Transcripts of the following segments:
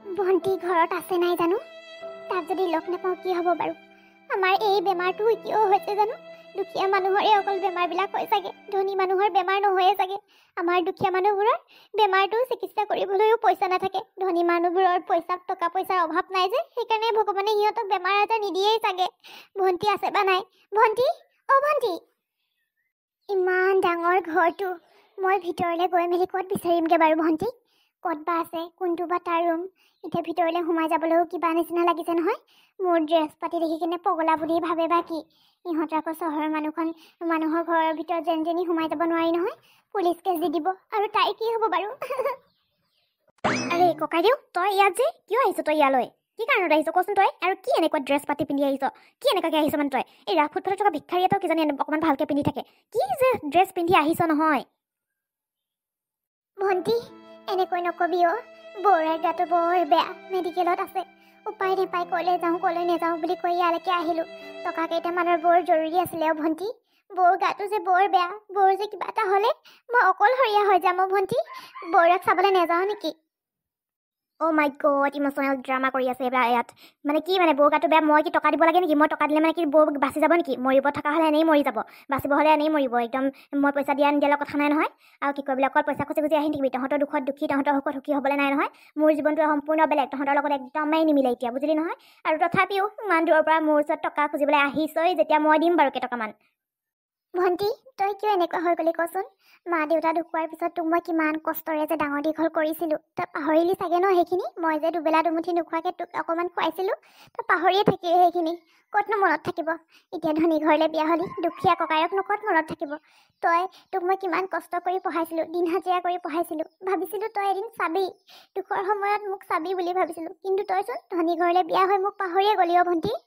ভণ্টি ঘৰত আছে নাই জানো তাক যদি লগ নাপাওঁ কি হ'ব বাৰু আমাৰ এই বেমাৰটো কিয় হৈছে জানো দুখীয়া মানুহৰে অকল বেমাৰবিলাক হয় চাগে ধনী মানুহৰ বেমাৰ নহয়ে চাগে আমাৰ দুখীয়া মানুহবোৰৰ বেমাৰটো চিকিৎসা কৰিবলৈও পইচা নাথাকে ধনী মানুহবোৰৰ টকা পইচাৰ অভাৱ নাই যে সেইকাৰণে ভগৱানে সিহঁতক বেমাৰ আজাৰ নিদিয়েই চাগে ভণ্টি আছে বা নাই ভণ্টি অ ভণ্টি ইমান ডাঙৰ ঘৰটো মই ভিতৰলৈ গৈ মেলি ক'ত বিচাৰিমগৈ বাৰু ভণ্টি ক'ত বা আছে কোনটো বা তাৰ ৰুম এতিয়া ভিতৰলৈ সোমাই যাবলৈও কিবা নিচিনা লাগিছে নহয় মোৰ ড্ৰেছ পাতি দেখি কিনে পগলা বুলি ভাবে বা কি ইহঁতৰ আকৌ চহৰৰ মানুহৰ ঘৰৰ ভিতৰত যেনি সোমাই যাব নোৱাৰি নহয় পুলিচ কেছ দি দিব আৰু তাই কি হ'ব বাৰু আৰে ককাইদেউ তই ইয়াত যে কিয় আহিছ তই ইয়ালৈ কি কাৰণত আহিছ কচোন তই আৰু কি এনেকুৱা ড্ৰেছ পাতি পিন্ধি আহিছ কি এনেকুৱাকৈ আহিছ মানে তই এই ৰাস ফুটফাটত থকা ভিক্ষাৰী এটাও কিজানি অকণমান ভালকৈ পিন্ধি থাকে কি যে ড্ৰেছ পিন্ধি আহিছ নহয় ভণ্টি এনেকৈ নকবি অ বৌৰ গাটো বৰ বেয়া মেডিকেলত আছে উপায় নাপাই ক'লৈ যাওঁ ক'লৈ নাযাওঁ বুলি কৈ ইয়ালৈকে আহিলোঁ টকা কেইটামানৰ বৰ জৰুৰী আছিলে অ ভণ্টি বৌৰ গাটো যে বৰ বেয়া বৌৰ যে কিবা এটা হ'লে মই অকলশৰীয়া হৈ যাম অ ভণ্টি বৌৰক চাবলৈ নাযাওঁ নেকি অ' মাই গড ইম'চনেল ড্ৰামা কৰি আছে এইবিলাক ইয়াত মানে কি মানে বৌৰ গাটো বেয়া মই কি টকা দিব লাগে নেকি মই টকা দিলে মানে কি বৌ বাচি যাব নেকি মৰিব থকা হ'লে এনেই মৰি যাব বাচিব হ'লে এনেই মৰিব একদম মই পইচা দিয়া নিদিয়াৰ কথা নাই নহয় আৰু কি কয় অকল পইচা খুজি আহি থাকিবি তহঁতৰ দুখত দুখী তহঁতৰ সুখত সুখী হ'বলৈ নাই নহয় মোৰ জীৱনটো সম্পূৰ্ণ বেলেগ তহঁতৰ লগত একদমেই নিমিলে এতিয়া বুজিলি নহয় আৰু তথাপিও ইমান দূৰৰ পৰা মোৰ ওচৰত টকা খুজিবলৈ আহিছই যেতিয়া মই দিম বাৰু কেইটকামান ভণ্টি তই কিয় এনেকুৱা হৈ গ'লি কচোন মা দেউতা ঢুকোৱাৰ পিছত তোক মই কিমান কষ্টৰে যে ডাঙৰ দীঘল কৰিছিলোঁ তই পাহৰিলি চাগে ন সেইখিনি মই যে দুবেলা দুমুঠি নোখোৱাকৈ তোক অকণমান খুৱাইছিলোঁ তই পাহৰিয়ে থাকিলি সেইখিনি ক'তনো মনত থাকিব এতিয়া ধনী ঘৰলৈ বিয়া হ'লি দুখীয়া ককায়কনো ক'ত মনত থাকিব তোক মই কিমান কষ্ট কৰি পঢ়াইছিলোঁ দিন হাজিৰা কৰি পঢ়াইছিলোঁ ভাবিছিলোঁ তই এদিন চাবি দুখৰ সময়ত মোক চাবি বুলি ভাবিছিলোঁ কিন্তু তইচোন ধনী ঘৰলৈ বিয়া হৈ মোক পাহৰিয়ে গ'লি অ ভণ্টি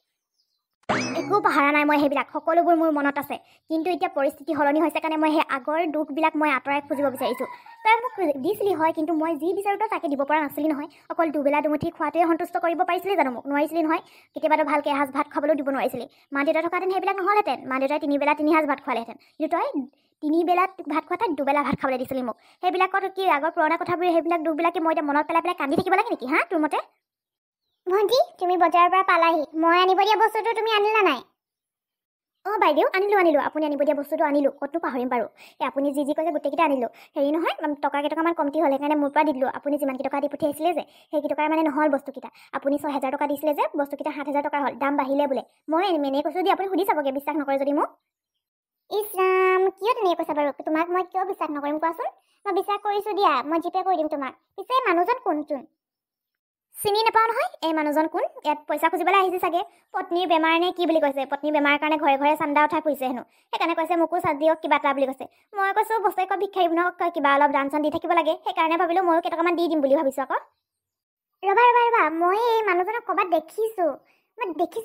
একো পাহৰা নাই মই সেইবিলাক সকলোবোৰ মোৰ মনত আছে কিন্তু এতিয়া পৰিস্থিতি সলনি হৈছে কাৰণে মই সেই আগৰ দুখবিলাক মই আঁতৰাই খুজিব বিচাৰিছোঁ তই মোক দিছিলি হয় কিন্তু মই যি বিচাৰোঁ তই তাকে দিব পৰা নাছিলি নহয় অকল দুবেলা দুমুঠি খোৱাটোৱে সন্তুষ্ট কৰিব পাৰিছিলি জানো মোক নোৱাৰিছিলি নহয় কেতিয়াবাতো ভালকৈ এসাঁজ ভাত খাবলৈও দিব নোৱাৰিছিলি মা দেউতা থকাহেঁতেন সেইবিলাক নহ'লহেঁতেন মা দেউতাই তিনিবেলা তিনিসাঁজ ভাত খোৱালেহেঁতেন কিন্তু তই তিনিবেলা ভাত খোৱা তাত দুবেলা ভাত খাবলৈ দিছিলি মোক সেইবিলাকত কি আগৰ পুৰণা কথাবোৰ সেইবিলাক দুখবিলাকে মই এতিয়া মনত পেলাই কান্দি থাকিব লাগে নেকি হা তোৰ মতে ভণ্টি তুমি বজাৰৰ পৰা পালাহি মই আনিব দিয়া বস্তুটো তুমি আনিলা নাই অঁ বাইদেউ আনিলোঁ আপুনি আনিব দিয়া বস্তুটো আনিলোঁ ক'তনো পাহৰিম বাৰু আপুনি যি কৈছে গোটেইকেইটা আনিলোঁ হেৰি নহয় টকা কেইটকামান কমটি হ'ল সেইকাৰণে মোৰ পৰা দি দিলোঁ আপুনি যিমান কেইটকা দি পঠিয়াইছিলে যে সেইকেইটকাৰ মানে নহ'ল বস্তুকেইটা আপুনি 6,000 টকা দিছিলে যে বস্তুকেইটা 7,000 টকা হ'ল দাম বাঢ়িলে বোলে মই এনেই কৈছোঁ দি আপুনি সুধি চাবগৈ বিশ্বাস নকৰে যদি মোক ইছ ৰাম কিয় তেনেকৈ কৈছা বাৰু তোমাক মই কিয় বিশ্বাস নকৰিম কোৱাচোন মই বিশ্বাস কৰিছোঁ দিয়া মই জিপে কৰি দিম তোমাক পিছে মানুহজন কোনচোন চিনি নাপাওঁ নহয় এই মানুহজন কোন ইয়াত পইচা খুজিবলৈ আহিছে চাগে পত্নীৰ বেমাৰ নে কি বুলি কৈছে পত্নীৰ বেমাৰৰ কাৰণে ঘৰে ঘৰে চান্দা উঠাই ফুৰিছে হেনো সেইকাৰণে কৈছে মোকো চাহ দিয়ক কিবা এটা বুলি কৈছে মই কৈছোঁ বছৰেকত ভিক্ষাৰী মানুহক কিবা অলপ দান চান দি থাকিব লাগে সেইকাৰণে ভাবিলোঁ ময়ো কেইটকামান দি দিম বুলি ভাবিছোঁ আকৌ ৰবা মই এই মানুহজনক ক'ৰবাত দেখিছোঁ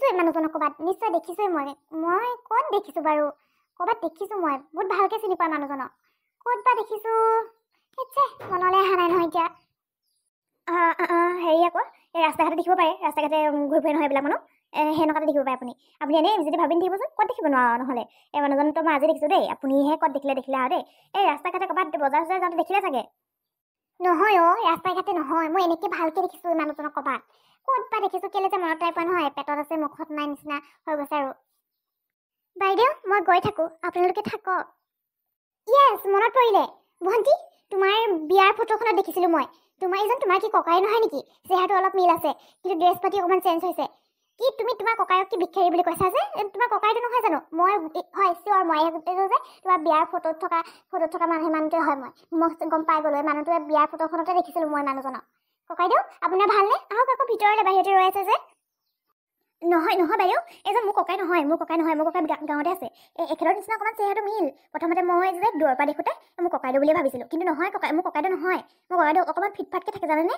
এই মানুহজনক ক'ৰবাত নিশ্চয় দেখিছোঁই মই ক'ত দেখিছোঁ বাৰু ক'ৰবাত দেখিছোঁ মই বহুত ভালকৈ চিনি পোৱা মানুহজনক ক'ত বা দেখিছোঁ মনলৈ অহা নাই নহয় এতিয়া হেৰি আকৌ এই ৰাস্তা ঘাটে দেখিব পাৰে ৰাস্তা ঘাটে ঘূৰি ফুৰে নহয় এইবিলাক মানুহ সেনেকুৱাতে দেখিব পাৰে আপুনি এনেই যদি ভাবি থাকিবচোন ক'ত দেখিব নোৱাৰো নহ'লে এই মানুহজনতো মই আজি দেখিছোঁ দেই আপুনিহে ক'ত দেখিলে আৰু দেই এই ৰাস্তা ঘাটে ক'ৰবাত বজাৰ চজাৰ যাওঁতে দেখিলে চাগে নহয় অ' ৰাস্তা ঘাটে নহয় মই এনেকৈ ভালকৈ দেখিছোঁ এই মানুহজনক ক'ৰবাত ক'ত বা দেখিছোঁ কেলৈ যে মনত নাই পোৱা নহয় পেটত আছে মুখত নাই নিচিনা হৈ গৈছে আৰু বাইদেউ মই গৈ থাকোঁ আপোনালোকে থাকক য়েছ মনত পৰিলে ভণ্টি তোমাৰ বিয়াৰ ফটোখনত দেখিছিলোঁ মই তোমাৰ কি ককাই নহয় নেকি চেহেৰাটো অলপ মিল আছে কিন্তু ড্ৰেছ পাতি অকণমান চেঞ্জ হৈছে কি তুমি তোমাৰ ককায়ক কি ভিক্ষাৰী বুলি কৈছা যে তোমাৰ ককাইটো নহয় জানো মই হয় চিয়ৰ ময়ে গোটেইটো যে তোমাৰ বিয়াৰ ফটোত থকা মানুহটোৱে হয় মই গম পাই গ'লোঁ মানুহটোৱে বিয়াৰ ফটোখনতে দেখিছিলোঁ মই মানুহজনক ককাইদেউ আপোনাৰ ভালনে আহক আকৌ ভিতৰলৈ বাহিৰতে ৰৈ আছে যে নহয় বাইদেউ এজন মোৰ ককাই নহয় মোৰ ককাই গাঁৱতে আছে এখেতৰ নিচিনা অকণমান চেহেৰাটো মিল প্ৰথমতে মই যে দূৰৰ পৰা দেখোঁতে মোৰ ককাইদেউ বুলিয়ে ভাবিছিলোঁ কিন্তু নহয় মোৰ ককাইদেউ নহয় মোৰ ককাইদেউ অকণমান ফিটফাটকৈ থাকে জানেনে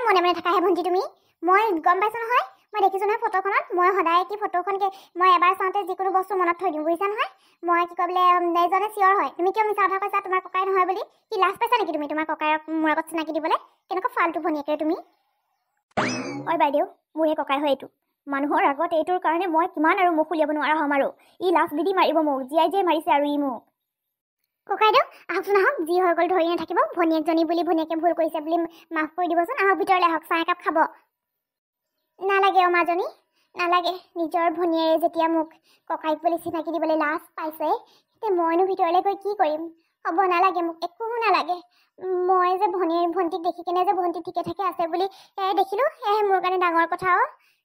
মনে থাকাহে ভণ্টি তুমি মই গম পাইছোঁ নহয় মই দেখিছোঁ নহয় ফটোখনত মই সদায় কি ফটোখনকে মই এবাৰ চাওঁতে যিকোনো বস্তু মনত থৈ দিওঁ বুজিছা নহয় মই কি ক'বলৈ এজনে চিয়ৰ হয় তুমি কিয় মিছা কথা কৈছা তোমাৰ ককাই নহয় বুলি কি লাজ পাইছা নেকি তুমি তোমাৰ ককাইক মোৰ আগত চিনাকি দিবলৈ কেনেকুৱা ফাল্টু ভনীয়েকে তুমি হয় বাইদেউ মোৰ এই ককাই হয় এইটো মানুহৰ আগত এইটোৰ কাৰণে মই কিমান আৰু মুখ উলিয়াব নোৱাৰা হ'ম আৰু ই লাজ দি মাৰিব মোক জীয়াই মাৰিছে আৰু ই মোক ককাইদেউ আহকচোন আহক, যি হৈ গ'ল ধৰি নাথাকিব। ভনীয়েকজনী বুলি ভনীয়েকে ভুল কৰিছে বুলি মাফ কৰি দিবচোন। আহক ভিতৰলৈ আহক, চাহ একাপ খাব। নালাগে অ মাজনী, নালাগে। নিজৰ ভনীয়েৰে যেতিয়া মোক ককাইক বুলি চিনাকি দিবলৈ লাজ পাইছে, এতিয়া মইনো ভিতৰলৈ গৈ কি কৰিম? হ'ব নালাগে, মোক একো নালাগে। মই যে ভণ্টিক দেখি কেনে যে ভণ্টি ঠিকে থাকে আছে বুলি দেখিলোঁ, সেয়াহে মোৰ কাৰণে ডাঙৰ কথা।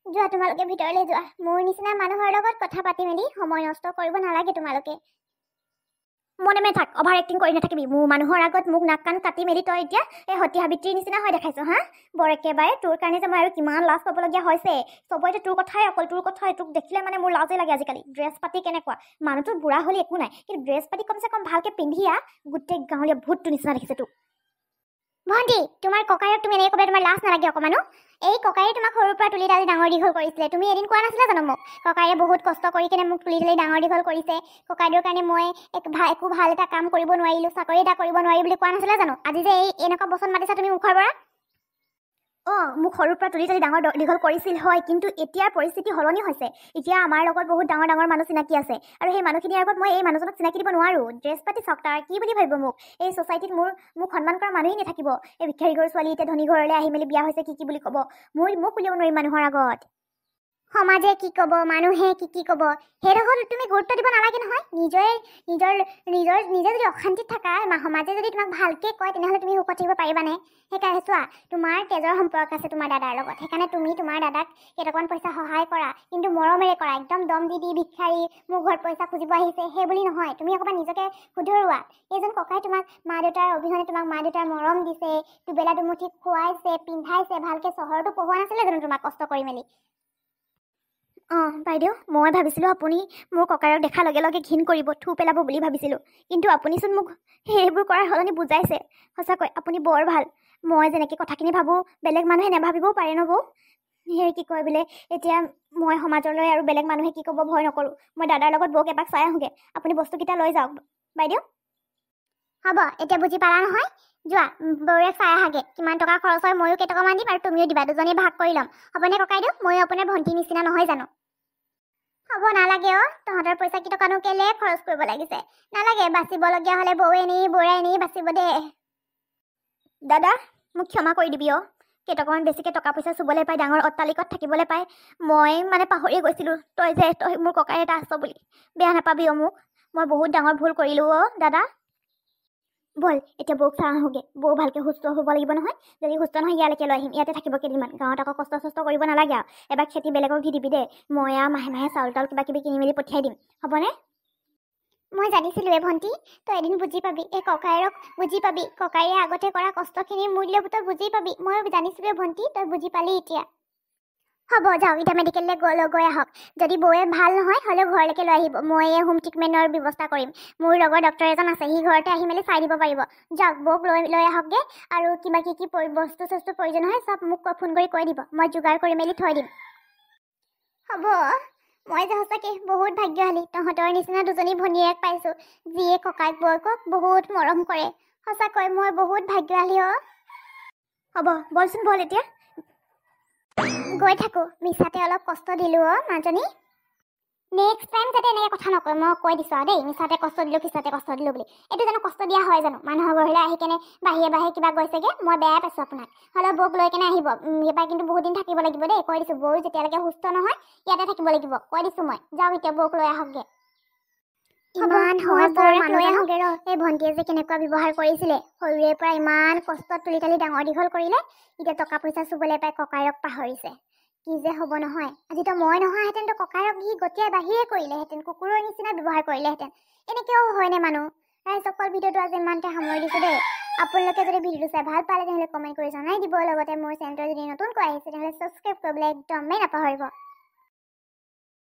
যোৱা তোমালোকে ভিতৰলৈ যোৱা। মোৰ নিচিনা মানুহৰ লগত কথা পাতি মেলি সময় নষ্ট কৰিব নালাগে তোমালোকে। মনে মনে থাক, অভাৰ এক্টিং কৰি নাথাকিবি। মোৰ মানুহৰ আগত মোক নাক কাণ কাটি মেলি তই এতিয়া এই সতী সাবিত্ৰীৰ নিচিনা হৈ দেখাইছ হা? বৰ একেবাৰে তোৰ কাৰণে যে মই আৰু কিমান লাজ পাবলগীয়া হৈছে। চবতে তোৰ কথাই, অকল তোৰ কথাই। তোক দেখিলে মানে মোৰ লাজে লাগে আজিকালি। ড্ৰেছ পাতি কেনেকুৱা, মানুহটো বুঢ়া হ'লে একো নাই, কিন্তু ড্ৰেছ পাতি কমচে কম ভালকে পিন্ধিয়া গোটেই গাঁৱলীয়া ভূতটো নিচিনা দেখিছে তোক। ভণ্টি, তোমাৰ ককাইক তুমি এনেকৈ ক'লে তোমাৰ লাজ নালাগে অকমানো? এই ককাইৰে তোমাক সৰুৰ পৰা তুলি তালি ডাঙৰ দীঘল কৰিছিলে। তুমি এদিন কোৱা নাছিলা জানো মোক, ককাইৰে বহুত কষ্ট কৰি কেনে মোক তুলি তালি ডাঙৰ দীঘল কৰিছে, ককাইদেউৰ কাৰণে মই একো ভাল এটা কাম কৰিব নোৱাৰিলোঁ, চাকৰি এটা কৰিব নোৱাৰি বুলি কোৱা নাছিলা জানো? আজি যে এনেকুৱা বচন মাতিছা তুমি মুখৰ পৰা। মোক সৰুৰ পৰা তুলি তালি ডাঙৰ দীঘল কৰিছিল হয়, কিন্তু এতিয়াৰ পৰিস্থিতি সলনি হৈছে। এতিয়া আমাৰ লগত বহুত ডাঙৰ ডাঙৰ মানুহ চিনাকি আছে, আৰু সেই মানুহখিনিৰ আগত মই এই মানুহজনক চিনাকি দিব নোৱাৰোঁ। ড্ৰেছ পাতি চাওক তাৰ, কি বুলি ভাবিব মোক? এই ছ'চাইটিত মোক সন্মান কৰা মানুহেই নাথাকিব। এই ভিক্ষাৰী ঘৰ ছোৱালী এতিয়া ধনী ঘৰলৈ আহি মেলি বিয়া হৈছে, কি বুলি ক'ব? মোক উলিয়াব নোৱাৰিম মানুহৰ আগত। সমাজে কি ক'ব, মানুহে কি ক'ব, সেইডোখৰত তুমি গুৰুত্ব দিব নালাগে নহয়। নিজে যদি অশান্তিত থাকা, সমাজে যদি তোমাক ভালকৈ কয়, তেনেহ'লে তুমি সুখত থাকিব পাৰিবানে? সেইকাৰণে চোৱা, তোমাৰ তেজৰ সম্পৰ্ক আছে তোমাৰ দাদাৰ লগত, সেইকাৰণে তুমি তোমাৰ দাদাক কেইটকামান পইচা সহায় কৰা, কিন্তু মৰমেৰে কৰা। একদম দম দি ভিক্ষাৰী মোৰ ঘৰত পইচা খুজিব আহিছে সেই বুলি নহয়। তুমি অকণমান নিজকে শুধৰোৱা। এইজন ককাই তোমাক মা দেউতাৰ অবিহনে তোমাক মা দেউতাৰ মৰম দিছে, দুবেলা দুমুঠি খুৱাইছে, পিন্ধাইছে, ভালকৈ চহৰতো পঢ়োৱা নাছিলে জানো তোমাক কষ্ট কৰি মেলি? বাইদেউ, মই ভাবিছিলোঁ আপুনি মোৰ ককাইক দেখাৰ লগে লগে ঘিণ কৰিব, থু পেলাব বুলি ভাবিছিলোঁ, কিন্তু আপুনিচোন মোক সেইবোৰ কৰাৰ সলনি বুজাইছে। সঁচাকৈ আপুনি বৰ ভাল। মই যেনেকৈ কথাখিনি ভাবোঁ, বেলেগ মানুহে নাভাবিবও পাৰে ন বৌ? সেই কি কয় বোলে, এতিয়া মই সমাজলৈ আৰু বেলেগ মানুহে কি ক'ব ভয় নকৰোঁ। মই দাদাৰ লগত বৌক এপাক চাই আহোঁগৈ, আপুনি বস্তুকেইটা লৈ যাওক। বাইদেউ হ'ব, এতিয়া বুজি পালা নহয়? যোৱা বৌৰে চাই আহাগে। কিমান টকা খৰচ হয় ময়ো কেইটকামান দিম, আৰু তুমিও দিবা। দুজনী ভাগ কৰি ল'ম, হ'বনে ককাইদেউ? ময়ো আপোনাৰ ভণ্টিৰ নিচিনা নহয় জানো? হ'ব নালাগে তহঁতৰ পইচা কেইটকানো কেলে খৰচ কৰিব লাগিছে? নালাগে, বাচিবলগীয়া হ'লে বৌৰে এনেই বাচিব দে। দাদা মোক ক্ষমা কৰি দিবি কেইটকামান বেছিকৈ টকা পইচা চুবলৈ পাই, ডাঙৰ অট্টালিকাত থাকিবলৈ পাই মই মানে পাহৰি গৈছিলোঁ তই মোৰ ককাই এটা আছ বুলি। বেয়া নাপাবি মোক, মই বহুত ডাঙৰ ভুল কৰিলোঁ দাদা। ব'ল এতিয়া বৌক চাই আহোঁগৈ। বৌ ভালকৈ সুস্থ হ'ব লাগিব নহয়। যদি সুস্থ নহয় ইয়ালৈকে লৈ আহিম, ইয়াতে থাকিব কেইদিনমান। গাঁৱত আকৌ কষ্ট চষ্ট কৰিব নালাগে আৰু। এবাৰ খেতি বেলেগক দি দিবি দেই, মই মাহে মাহে চাউল তাউল কিবা কিবি কিনি মেলি পঠিয়াই দিম, হ'বনে? মই জানিছিলোঁ ভণ্টি, তই এদিন বুজি পাবি। এই ককাইৰক বুজি পাবি, ককাইৰে আগতে কৰা কষ্টখিনিৰ মূল্য তই বুজি পাবি। মই জানিছিলোঁ ভণ্টি, তই বুজি পালি এতিয়া। হ'ব যাওক, এতিয়া মেডিকেললৈ গৈ আহক। যদি বৌয়ে ভাল নহয় হ'লেও ঘৰলৈকে লৈ আহিব, মই হোম ট্ৰিটমেণ্টৰ ব্যৱস্থা কৰিম। মোৰ লগৰ ডক্টৰ এজন আছে, সি ঘৰতে আহি মেলি চাই দিব পাৰিব। যাওক, বৌক লৈ আহকগৈ, আৰু কিবা কি বস্তু চস্তু প্ৰয়োজন হয় চব মোক ফোন কৰি কৈ দিব, মই যোগাৰ কৰি মেলি থৈ দিম। হ'ব, মই যে সঁচাকৈ বহুত ভাগ্যশালী। তহঁতৰ নিচিনা দুজনী ভনীয়েক পাইছোঁ, যিয়ে ককাইক বৌকক বহুত মৰম কৰে। সঁচাকৈ মই বহুত ভাগ্যশালী হ'ব, বলচোন বল এতিয়া গৈ থাকোঁ। মিছাতে অলপ কষ্ট দিলোঁ মাজনী। নেক্সট টাইম যাতে এনেকৈ কথা নকয়, মই কৈ দিছোঁ আৰু দেই। মিছাতে কষ্ট দিলোঁ, পিছাতে কষ্ট দিলোঁ বুলি। এইটো জানো কষ্ট দিয়া হয় জানো? মানুহৰ ঘৰলৈ আহি কেনে বাহিৰে কিবা গৈছেগৈ, মই বেয়া পাইছোঁ আপোনাক। হ'লেও বৌক লৈ কেনে আহিব। এইবাৰ কিন্তু বহুত দিন থাকিব লাগিব দেই, কৈ দিছোঁ। বৌ যেতিয়ালৈকে সুস্থ নহয় ইয়াতে থাকিব লাগিব, কৈ দিছোঁ মই। যাওক এতিয়া বৌক লৈ আহকগৈ। ইমান সহজৰ মানুহ আহোগৈ এই ভণ্টিয়ে যে কেনেকুৱা ব্যৱহাৰ কৰিছিলে। সৰুৰে পৰা ইমান কষ্টত তুলি তালি ডাঙৰ দীঘল কৰিলে, এতিয়া টকা পইচা চুবলৈ পাই ককাইৰক পাহৰিছে। কি যে হ'ব নহয়। আজিতো মই নোহোৱাহেঁতেন তো ককাইৰক সি গতিয়াই বাহিৰে কৰিলেহেঁতেন, কুকুৰৰ নিচিনা ব্যৱহাৰ কৰিলেহেঁতেন। এনেকৈও হয়নে মানুহ? ৰাইজসকল ভিডিঅ'টো আজি ইমানতে সামৰি দিছোঁ দেই। আপোনালোকে যদি ভিডিঅ'টো চাই ভাল পালে তেনেহ'লে কমেণ্ট কৰি জনাই দিব। লগতে মোৰ চেনেলটো যদি নতুনকৈ আহিছে তেনেহ'লে ছাবস্ক্ৰাইব কৰিবলৈ একদমেই নাপাহৰিব।